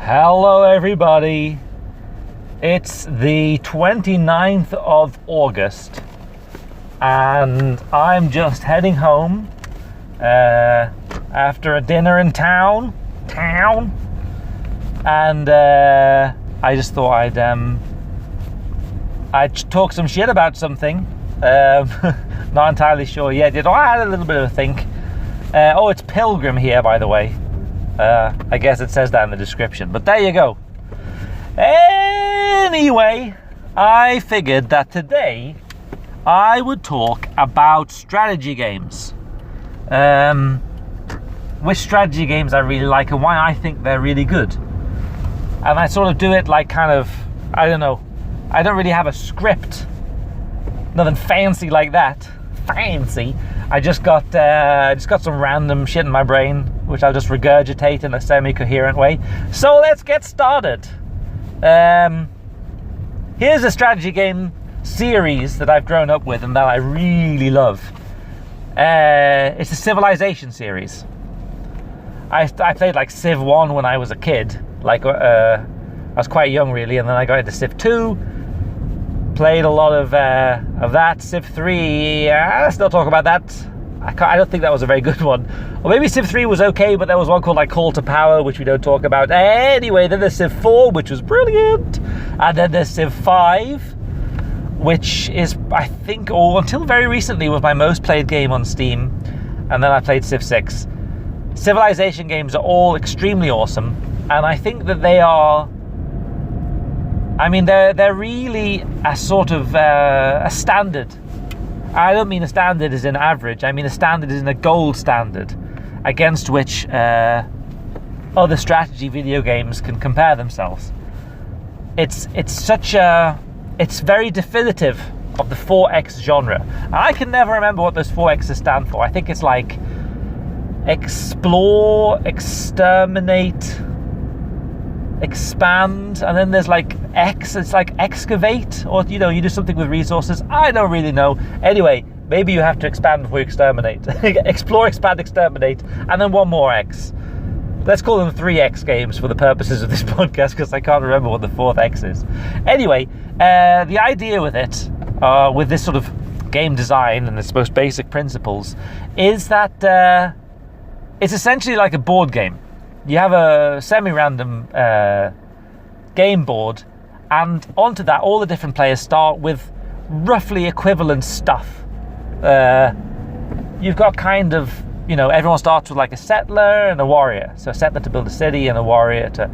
Hello everybody, it's the 29th of August and I'm just heading home after a dinner in town and I just thought I'd talk some shit about something. Not entirely sure yet. I had a little bit of a think. It's Pilgrim here, by the way. I guess it says that in the description, but there you go. Anyway, I figured that today I would talk about strategy games. Which strategy games I really like and why I think they're really good. And I sort of do it like I don't know. I don't really have a script. Nothing fancy like that. Fancy. I just got some random shit in my brain, which I'll just regurgitate in a semi-coherent way. So let's get started. Here's a strategy game series that I've grown up with and that I really love. It's a Civilization series. I played like Civ 1 when I was a kid. I was quite young really, and then I got into Civ 2. Played a lot of that. Civ 3, I'll still talk about that. I don't think that was a very good one. Or maybe Civ 3 was okay, but there was one called like Call to Power, which we don't talk about. Anyway, then there's Civ 4, which was brilliant. And then there's Civ 5, which is, I think, until very recently, was my most played game on Steam. And then I played Civ 6. Civilization games are all extremely awesome. And I think that they are... they're really a sort of a standard. I don't mean a standard as in average. I mean a standard as in a gold standard against which other strategy video games can compare themselves. It's very definitive of the 4X genre. And I can never remember what those 4X's stand for. I think it's like explore, exterminate, expand, and then there's like X, it's like excavate, or you do something with resources. I don't really know. Anyway, maybe you have to expand before you exterminate. Explore, expand, exterminate, and then one more X. Let's call them 3X games for the purposes of this podcast, because I can't remember what the 4th X is. Anyway, the idea with it, with this sort of game design and its most basic principles, is that it's essentially like a board game. You have a semi-random game board, and onto that all the different players start with roughly equivalent stuff. You've got everyone starts with like a settler and a warrior. So a settler to build a city and a warrior to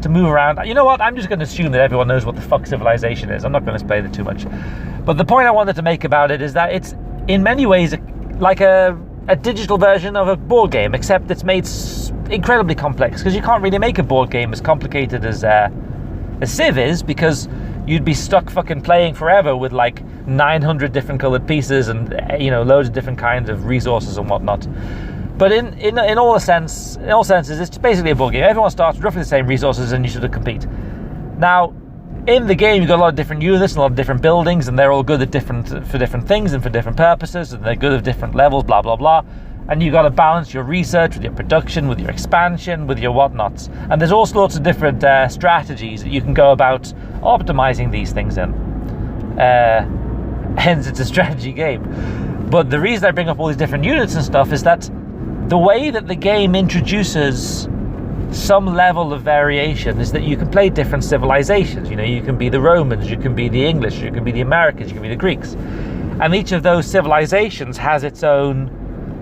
move around. You know what? I'm just going to assume that everyone knows what the fuck Civilization is. I'm not going to explain it too much. But the point I wanted to make about it is that it's in many ways like a digital version of a board game, except it's made incredibly complex, because you can't really make a board game as complicated as Civ is, because you'd be stuck fucking playing forever with like 900 different colored pieces and loads of different kinds of resources and whatnot. But in all senses, it's basically a board game. Everyone starts with roughly the same resources and you sort of compete. Now, in the game, you've got a lot of different units and a lot of different buildings, and they're all good for different things and for different purposes, and they're good at different levels, blah, blah, blah. And you've got to balance your research with your production, with your expansion, with your whatnots. And there's all sorts of different strategies that you can go about optimizing these things in. Hence, it's a strategy game. But the reason I bring up all these different units and stuff is that the way that the game introduces some level of variation is that you can play different civilizations. You can be the Romans, you can be the English, you can be the Americans, you can be the Greeks. And each of those civilizations has its own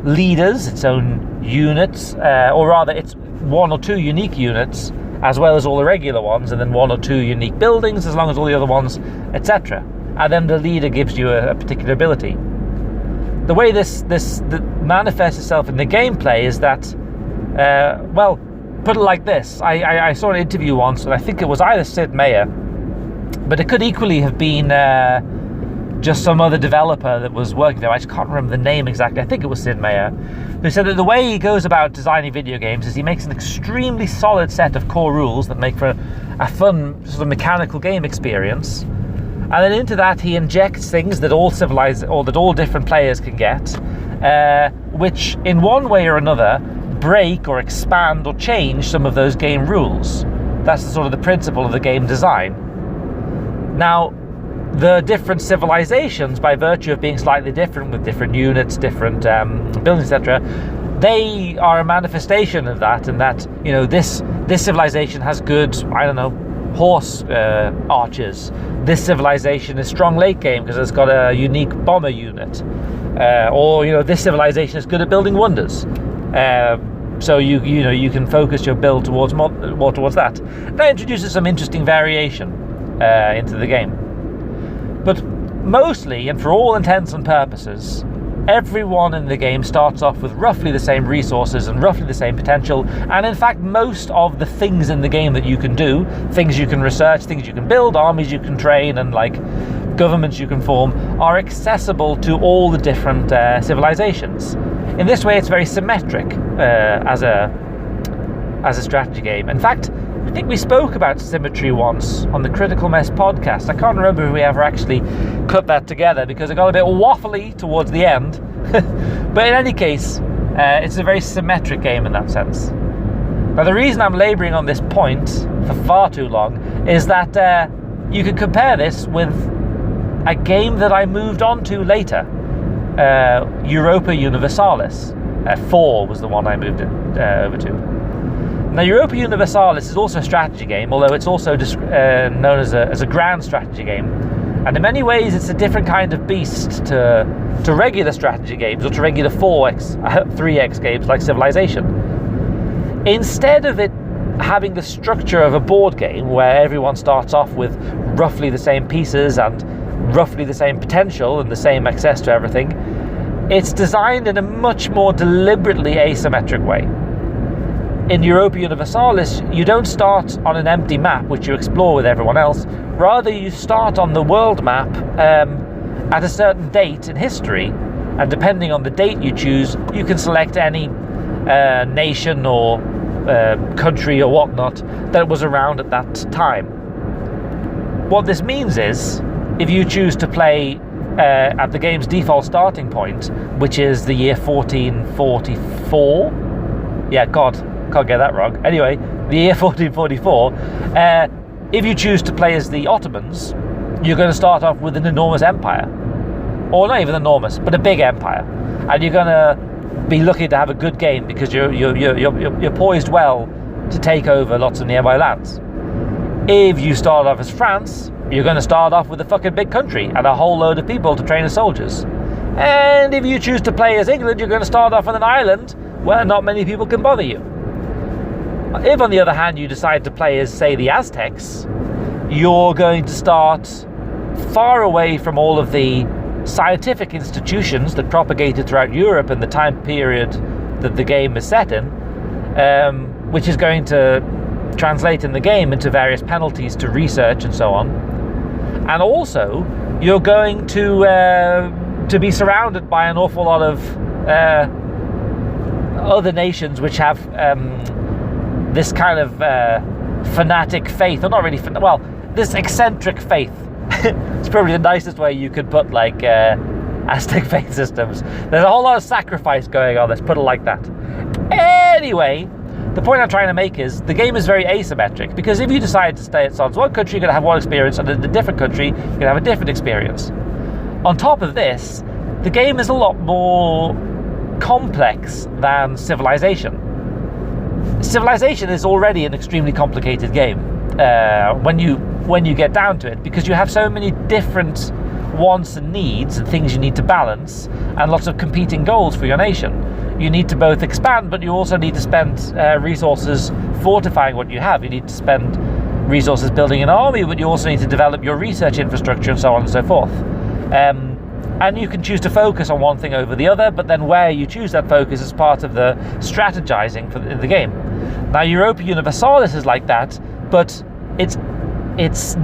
leaders, its own units, or rather it's one or two unique units, as well as all the regular ones, and then one or two unique buildings, as long as all the other ones, etc. And then the leader gives you a particular ability. The way this manifests itself in the gameplay is that, put it like this. I saw an interview once, and I think it was either Sid Meier, but it could equally have been just some other developer that was working there. I just can't remember the name exactly. I think it was Sid Meier, who said that the way he goes about designing video games is he makes an extremely solid set of core rules that make for a fun sort of mechanical game experience. And then into that he injects things that all different players can get, which in one way or another break or expand or change some of those game rules. That's sort of the principle of the game design. Now, the different civilizations, by virtue of being slightly different with different units, different buildings, etc., they are a manifestation of that, and that, you know, this civilization has good, I don't know, horse archers. This civilization is strong late game because it's got a unique bomber unit, or, you know, this civilization is good at building wonders. So you can focus your build towards more towards that. That introduces some interesting variation into the game. But mostly, and for all intents and purposes, everyone in the game starts off with roughly the same resources and roughly the same potential, and in fact most of the things in the game that you can do, things you can research, things you can build, armies you can train, and like governments you can form, are accessible to all the different civilizations. In this way, it's very symmetric as a strategy game. In fact, I think we spoke about Symmetry once on the Critical Mess podcast. I can't remember if we ever actually cut that together because it got a bit waffly towards the end. But in any case, it's a very symmetric game in that sense. Now, the reason I'm labouring on this point for far too long is that you could compare this with a game that I moved on to later. Europa Universalis IV was the one I moved over to. Now, Europa Universalis is also a strategy game, although it's also known as a grand strategy game. And in many ways, it's a different kind of beast to regular strategy games, or to regular 3X games like Civilization. Instead of it having the structure of a board game, where everyone starts off with roughly the same pieces and roughly the same potential and the same access to everything, it's designed in a much more deliberately asymmetric way. In Europa Universalis, you don't start on an empty map which you explore with everyone else. Rather, you start on the world map at a certain date in history, and depending on the date you choose, you can select any nation or country or whatnot that was around at that time. What this means is, if you choose to play at the game's default starting point, which is the year 1444, yeah, God, can't get that wrong. Anyway, the year 1444, if you choose to play as the Ottomans, you're going to start off with an enormous empire. Or not even enormous, but a big empire. And you're going to be lucky to have a good game because you're poised well to take over lots of nearby lands. If you start off as France, you're going to start off with a fucking big country and a whole load of people to train as soldiers. And if you choose to play as England, you're going to start off on an island where not many people can bother you. If, on the other hand, you decide to play as, say, the Aztecs, you're going to start far away from all of the scientific institutions that propagated throughout Europe in the time period that the game is set in, which is going to translate in the game into various penalties to research and so on. And also, you're going to be surrounded by an awful lot of other nations which have this kind of fanatic faith, or not really, this eccentric faith. It's probably the nicest way you could put, like, Aztec faith systems. There's a whole lot of sacrifice going on, let's put it like that. Anyway, the point I'm trying to make is the game is very asymmetric, because if you decide to stay at one country, you're going to have one experience, and in a different country, you're going to have a different experience. On top of this, the game is a lot more complex than Civilization. Civilization is already an extremely complicated game when you get down to it, because you have so many different wants and needs and things you need to balance, and lots of competing goals for your nation. You need to both expand, but you also need to spend resources fortifying what you have. You need to spend resources building an army, but you also need to develop your research infrastructure and so on and so forth. And you can choose to focus on one thing over the other, but then where you choose that focus is part of the strategizing for the game. Now, Europa Universalis is like that, but it's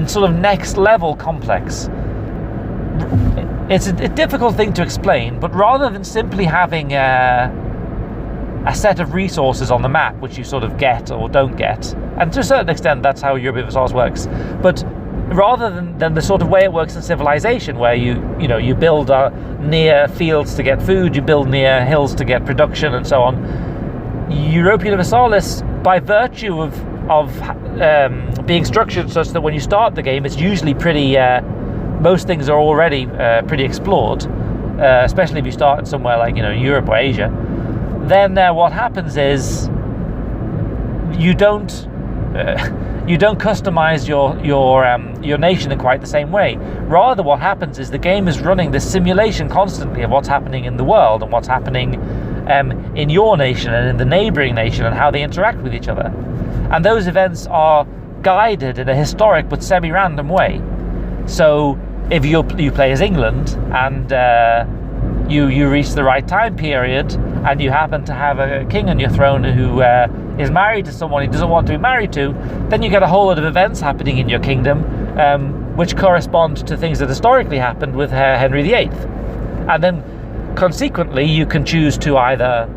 sort of next level complex. It's a difficult thing to explain, but rather than simply having a set of resources on the map which you sort of get or don't get, and to a certain extent that's how Europa Universalis works, but rather than the sort of way it works in Civilization, where you build near fields to get food, you build near hills to get production and so on, Europa Universalis, by virtue of being structured such that when you start the game, it's usually pretty. Most things are already pretty explored, especially if you start somewhere like Europe or Asia. Then what happens is you don't customize your nation in quite the same way. Rather, what happens is the game is running this simulation constantly of what's happening in the world and what's happening in your nation and in the neighboring nation and how they interact with each other. And those events are guided in a historic but semi-random way. So if you play as England and you reach the right time period and you happen to have a king on your throne who is married to someone he doesn't want to be married to, then you get a whole lot of events happening in your kingdom which correspond to things that historically happened with Henry VIII. And then consequently you can choose to either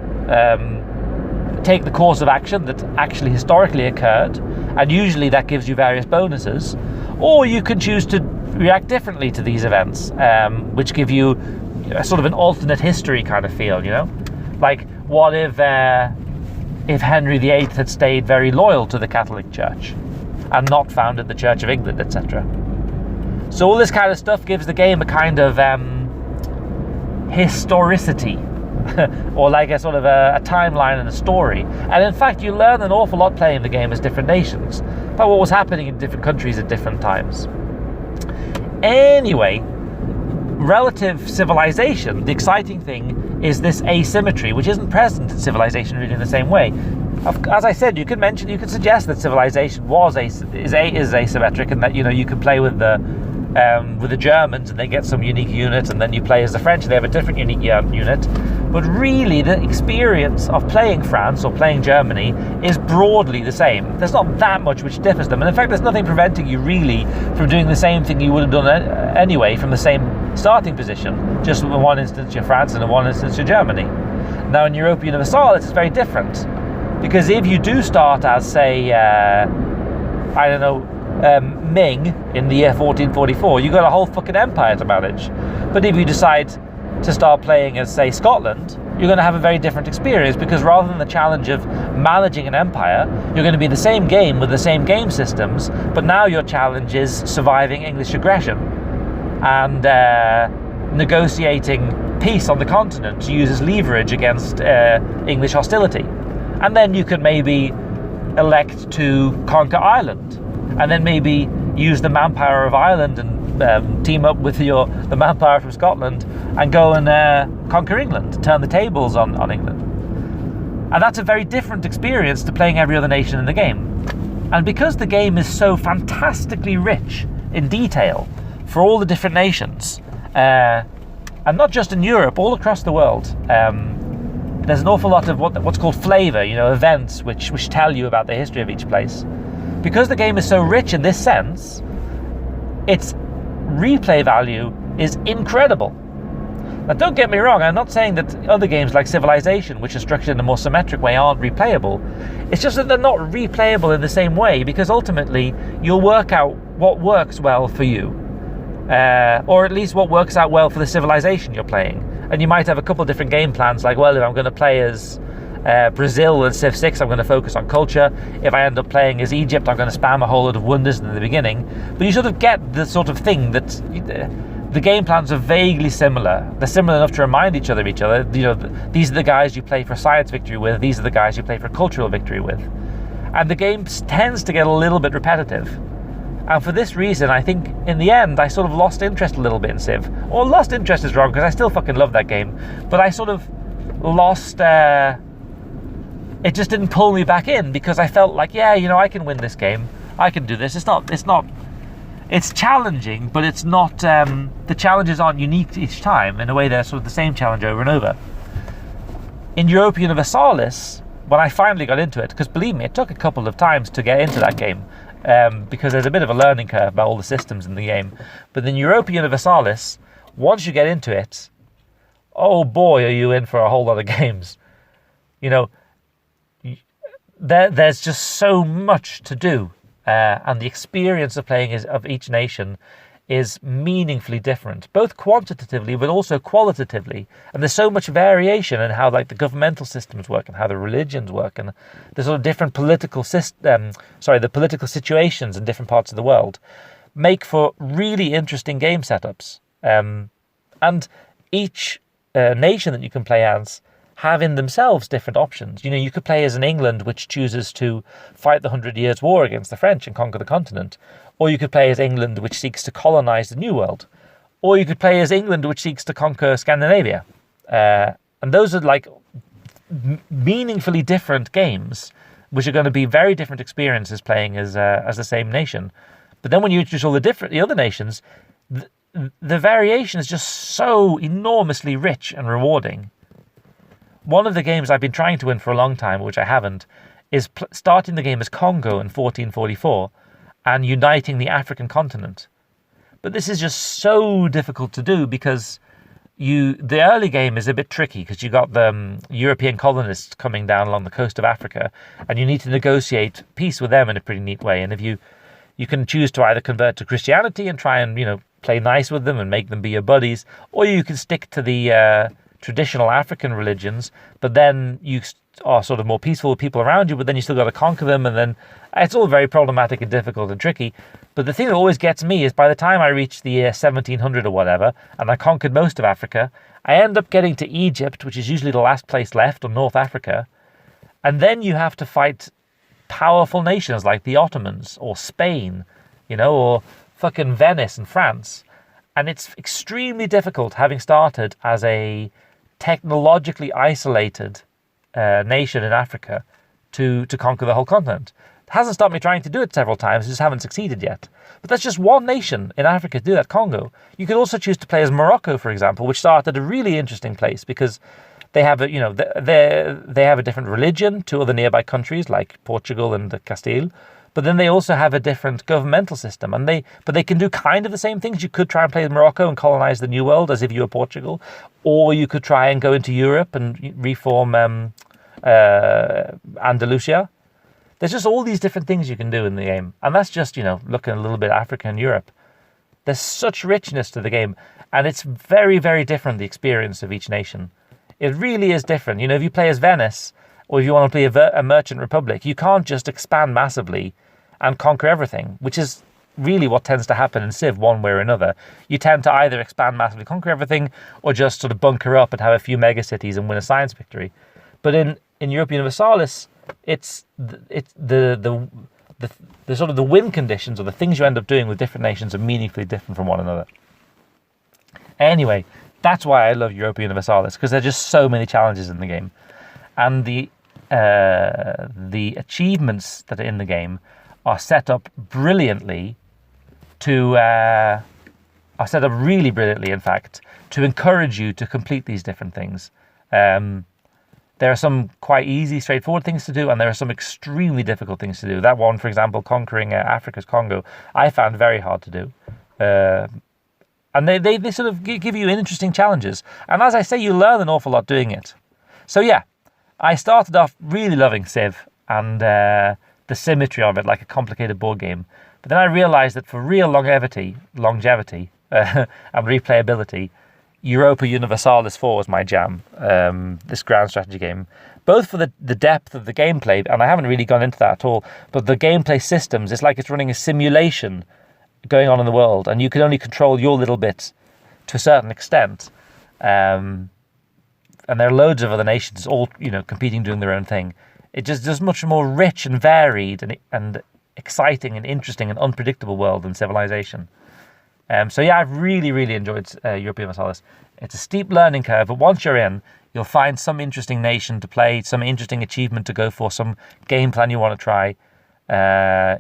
take the course of action that actually historically occurred, and usually that gives you various bonuses, or you can choose to react differently to these events, which give you a sort of an alternate history kind of feel, like what if Henry VIII had stayed very loyal to the Catholic Church and not founded the Church of England, etc. So all this kind of stuff gives the game a kind of historicity or like a sort of a timeline and a story. And in fact, you learn an awful lot playing the game as different nations about what was happening in different countries at different times. Anyway, relative civilization, the exciting thing is this asymmetry, which isn't present in civilization really in the same way. As I said, you could suggest that civilization is asymmetric, and that you can play with the Germans and they get some unique unit, and then you play as the French, they have a different unique unit. But really, the experience of playing France or playing Germany is broadly the same. There's not that much which differs them, and in fact, there's nothing preventing you really from doing the same thing you would have done anyway from the same starting position. Just in one instance you're France, and in one instance you're Germany. Now, in Europa Universalis, it's very different, because if you do start as, say, Ming in the year 1444, you got a whole fucking empire to manage. But if you decide to start playing as, say, Scotland, you're going to have a very different experience, because rather than the challenge of managing an empire, you're going to be the same game with the same game systems, but now your challenge is surviving English aggression and negotiating peace on the continent to use as leverage against English hostility. And then you could maybe elect to conquer Ireland, and then maybe use the manpower of Ireland and team up with the manpower from Scotland and go and conquer England, turn the tables on England. And that's a very different experience to playing every other nation in the game. And because the game is so fantastically rich in detail for all the different nations, and not just in Europe, all across the world, there's an awful lot of what's called flavour, events which tell you about the history of each place. Because the game is so rich in this sense, its replay value is incredible. Now, don't get me wrong, I'm not saying that other games like Civilization, which are structured in a more symmetric way, aren't replayable. It's just that they're not replayable in the same way, because ultimately you'll work out what works well for you, or at least what works out well for the civilization you're playing. And you might have a couple different game plans, like, well, if I'm going to play as Brazil and Civ 6, I'm going to focus on culture. If I end up playing as Egypt, I'm going to spam a whole lot of wonders in the beginning. But you sort of get the sort of thing that the game plans are vaguely similar. They're similar enough to remind each other of each other. These are the guys you play for science victory with. These are the guys you play for cultural victory with. And the game tends to get a little bit repetitive. And for this reason, I think in the end, I sort of lost interest a little bit in Civ. Or lost interest is wrong, because I still fucking love that game. But I sort of lost... it just didn't pull me back in, because I felt like, I can win this game. I can do this. It's challenging, but it's not, the challenges aren't unique each time. In a way, they're sort of the same challenge over and over. In Europa Universalis, when I finally got into it, because believe me, it took a couple of times to get into that game, because there's a bit of a learning curve about all the systems in the game. But in Europa Universalis, once you get into it, oh boy, are you in for a whole lot of games. There's just so much to do, and the experience of playing of each nation is meaningfully different, both quantitatively but also qualitatively. And there's so much variation in how like the governmental systems work and how the religions work, and the sort of different political the political situations in different parts of the world make for really interesting game setups. And each nation that you can play as have in themselves different options. You could play as an England which chooses to fight the 100 Years' War against the French and conquer the continent. Or you could play as England which seeks to colonize the New World. Or you could play as England which seeks to conquer Scandinavia. And those are like meaningfully different games, which are going to be very different experiences playing as the same nation. But then when you introduce all the other nations, the variation is just so enormously rich and rewarding. One of the games I've been trying to win for a long time, which I haven't, is starting the game as Congo in 1444 and uniting the African continent. But this is just so difficult to do because the early game is a bit tricky because you got the European colonists coming down along the coast of Africa, and you need to negotiate peace with them in a pretty neat way. And if you can choose to either convert to Christianity and try and play nice with them and make them be your buddies, or you can stick to the traditional African religions, but then you are sort of more peaceful with people around you, but then you still got to conquer them, and then it's all very problematic and difficult and tricky. But the thing that always gets me is by the time I reach the year 1700 or whatever, and I conquered most of Africa, I end up getting to Egypt, which is usually the last place left, or North Africa, and then you have to fight powerful nations like the Ottomans, or Spain, or fucking Venice and France. And it's extremely difficult, having started as a technologically isolated nation in Africa, to conquer the whole continent. It hasn't stopped me trying to do it several times, I just haven't succeeded yet. But that's just one nation in Africa to do that, Congo. You could also choose to play as Morocco, for example, which started a really interesting place because they have they have a different religion to other nearby countries like Portugal and Castile. But then they also have a different governmental system, but they can do kind of the same things. You could try and play with Morocco and colonize the New World as if you were Portugal, or you could try and go into Europe and reform Andalusia. There's just all these different things you can do in the game, and that's just looking a little bit at Africa and Europe. There's such richness to the game, and it's very, very different, the experience of each nation. It really is different. If you play as Venice, or if you want to play a merchant republic, you can't just expand massively and conquer everything, which is really what tends to happen in Civ one way or another. You tend to either expand massively, conquer everything, or just sort of bunker up and have a few megacities and win a science victory. But in Europa Universalis, it's the sort of the win conditions, or the things you end up doing with different nations, are meaningfully different from one another. Anyway, that's why I love Europa Universalis, because there are just so many challenges in the game. And the achievements that are in the game are set up brilliantly really brilliantly, in fact, to encourage you to complete these different things. There are some quite easy, straightforward things to do, and there are some extremely difficult things to do. That one, for example, conquering Africa's Congo, I found very hard to do. And they sort of give you interesting challenges. And as I say, you learn an awful lot doing it. So yeah, I started off really loving Civ and the symmetry of it, like a complicated board game. But then I realized that for real longevity, and replayability, Europa Universalis IV is my jam, this grand strategy game. Both for the depth of the gameplay, and I haven't really gone into that at all, but the gameplay systems, it's like it's running a simulation going on in the world, and you can only control your little bit to a certain extent. And there are loads of other nations all, competing, doing their own thing. It just much more rich and varied and exciting and interesting and unpredictable world than Civilization. So yeah, I've really, really enjoyed Europa Universalis. It's a steep learning curve, but once you're in, you'll find some interesting nation to play, some interesting achievement to go for, some game plan you want to try.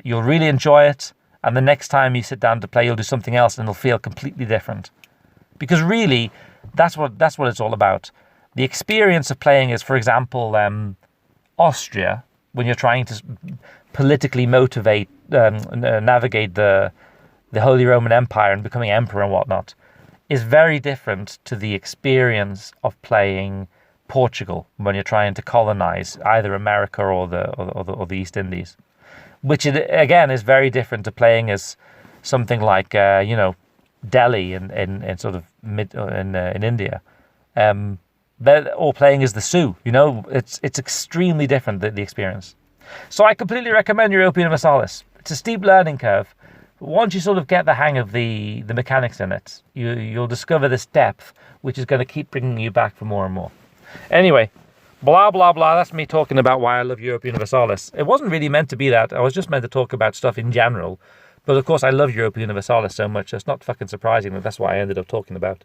You'll really enjoy it, and the next time you sit down to play, you'll do something else, and it'll feel completely different. Because really, that's what it's all about. The experience of playing is, for example, Austria, when you're trying to politically navigate the Holy Roman Empire and becoming emperor and whatnot, is very different to the experience of playing Portugal when you're trying to colonize either America or the East Indies, which again is very different to playing as something like Delhi in sort of in India, they're all playing as the Sioux. You know, it's extremely different, the experience. So I completely recommend Europa Universalis. It's a steep learning curve. But once you sort of get the hang of the mechanics in it, you'll discover this depth, which is going to keep bringing you back for more and more. Anyway, blah, blah, blah. That's me talking about why I love Europa Universalis. It wasn't really meant to be that. I was just meant to talk about stuff in general. But of course, I love Europa Universalis so much. It's not fucking surprising that that's what I ended up talking about.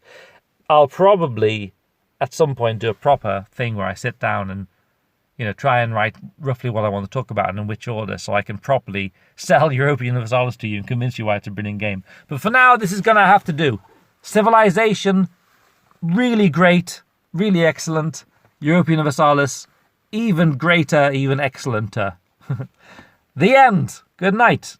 I'll probably, at some point, do a proper thing where I sit down and, you know, try and write roughly what I want to talk about and in which order, so I can properly sell Europa Universalis to you and convince you why it's a brilliant game. But for now, this is going to have to do. Civilization, really great, really excellent. Europa Universalis, even greater, even excellenter. The end. Good night.